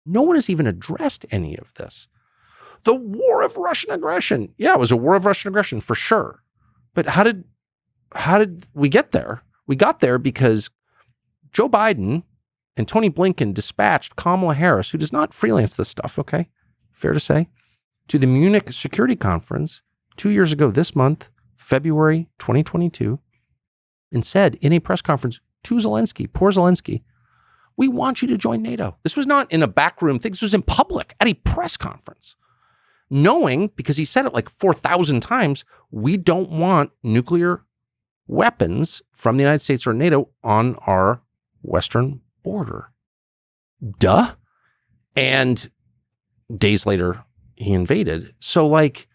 No one has even addressed any of this. The war of Russian aggression. Yeah, it was a war of Russian aggression for sure. But how did we get there? We got there because Joe Biden and Tony Blinken dispatched Kamala Harris, who does not freelance this stuff, okay? Fair to say, to the Munich Security Conference 2 years ago this month, February 2022, and said in a press conference to Zelensky, poor Zelensky, we want you to join NATO. This was not in a backroom thing. This was in public at a press conference. Knowing, because he said it like 4,000 times, we don't want nuclear weapons from the United States or NATO on our western border. Duh. And days later, he invaded. So like,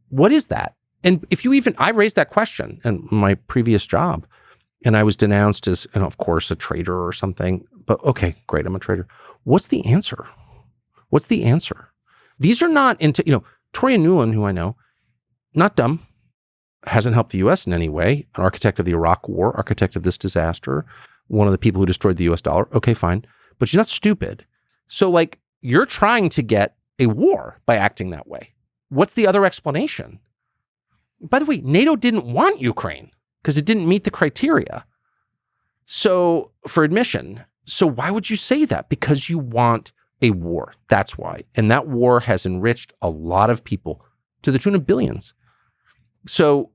what is that? And if you even, I raised that question in my previous job, and I was denounced as, and of course, a traitor or something. But okay, great, I'm a traitor. What's the answer? What's the answer? These are not into, Toria Nuland, who I know, not dumb, hasn't helped the U.S. in any way, an architect of the Iraq War, architect of this disaster, one of the people who destroyed the U.S. dollar. Okay, fine. But she's not stupid. So like, you're trying to get a war by acting that way. What's the other explanation? By the way, NATO didn't want Ukraine because it didn't meet the criteria. So for admission. So why would you say that? Because you want a war. That's why. And that war has enriched a lot of people to the tune of billions. So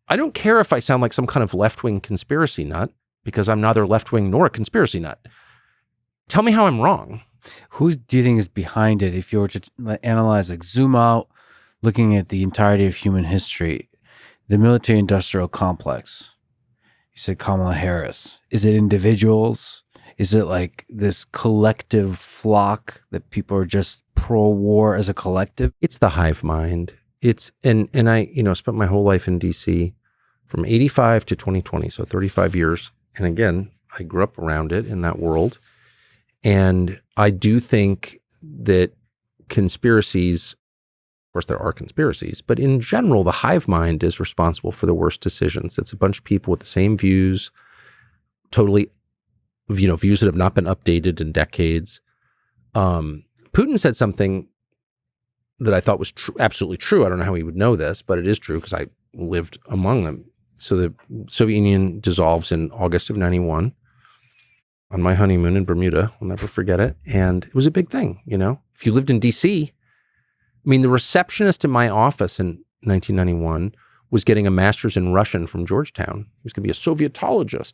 I don't care if I sound like some kind of left-wing conspiracy nut, because I'm neither left-wing nor a conspiracy nut. Tell me how I'm wrong. Who do you think is behind it? If you were to analyze, like zoom out, looking at the entirety of human history, the military-industrial complex, you said Kamala Harris. Is it individuals? Is it like this collective flock that people are just pro-war as a collective? It's the hive mind. It's, and I, spent my whole life in DC from 85 to 2020, so 35 years. And again, I grew up around it in that world. And I do think that conspiracies, of course, there are conspiracies, but in general, the hive mind is responsible for the worst decisions. It's a bunch of people with the same views, totally, views that have not been updated in decades. Putin said something that I thought was absolutely true. I don't know how he would know this, but it is true because I lived among them. So the Soviet Union dissolves in August of 91 on my honeymoon in Bermuda. I'll never forget it. And it was a big thing, If you lived in DC, the receptionist in my office in 1991 was getting a master's in Russian from Georgetown. He was going to be a Sovietologist.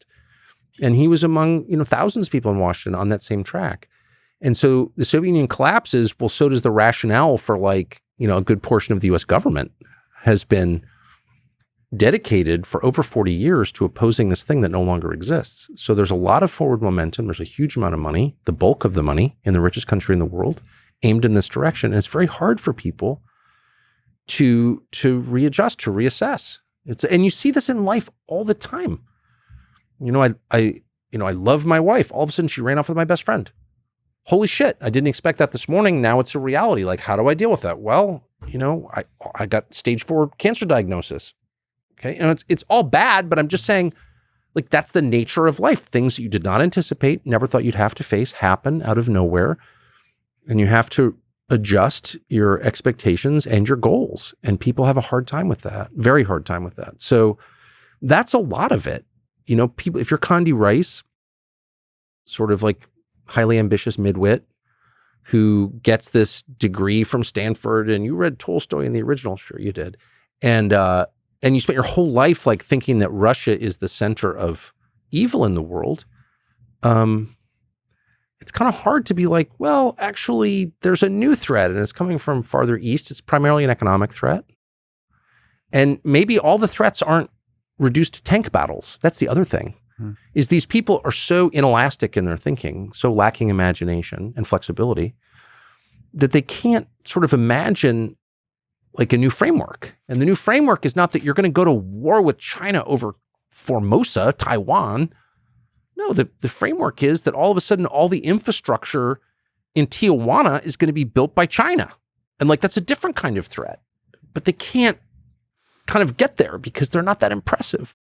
And he was among, thousands of people in Washington on that same track. And so the Soviet Union collapses. Well, so does the rationale for a good portion of the US government has been dedicated for over 40 years to opposing this thing that no longer exists. So there's a lot of forward momentum. There's a huge amount of money, the bulk of the money in the richest country in the world, aimed in this direction. And it's very hard for people to readjust, to reassess. And you see this in life all the time. I love my wife. All of a sudden she ran off with my best friend. Holy shit. I didn't expect that this morning. Now it's a reality. Like, how do I deal with that? Well, I got stage 4 cancer diagnosis. Okay. And it's all bad, but I'm just saying, like, that's the nature of life. Things that you did not anticipate, never thought you'd have to face, happen out of nowhere. And you have to adjust your expectations and your goals. And people have a hard time with that, very hard time with that. So that's a lot of it. People, if you're Condi Rice, sort of like highly ambitious midwit who gets this degree from Stanford, and you read Tolstoy in the original, sure you did. And you spent your whole life like thinking that Russia is the center of evil in the world. It's kind of hard to be like, well, actually, there's a new threat and it's coming from farther east. It's primarily an economic threat. And maybe all the threats aren't reduced to tank battles. That's the other thing, is these people are so inelastic in their thinking, so lacking imagination and flexibility, that they can't sort of imagine like a new framework. And the new framework is not that you're going to go to war with China over Formosa, Taiwan. No, the framework is that all of a sudden, all the infrastructure in Tijuana is going to be built by China. And like, that's a different kind of threat, but they can't kind of get there because they're not that impressive.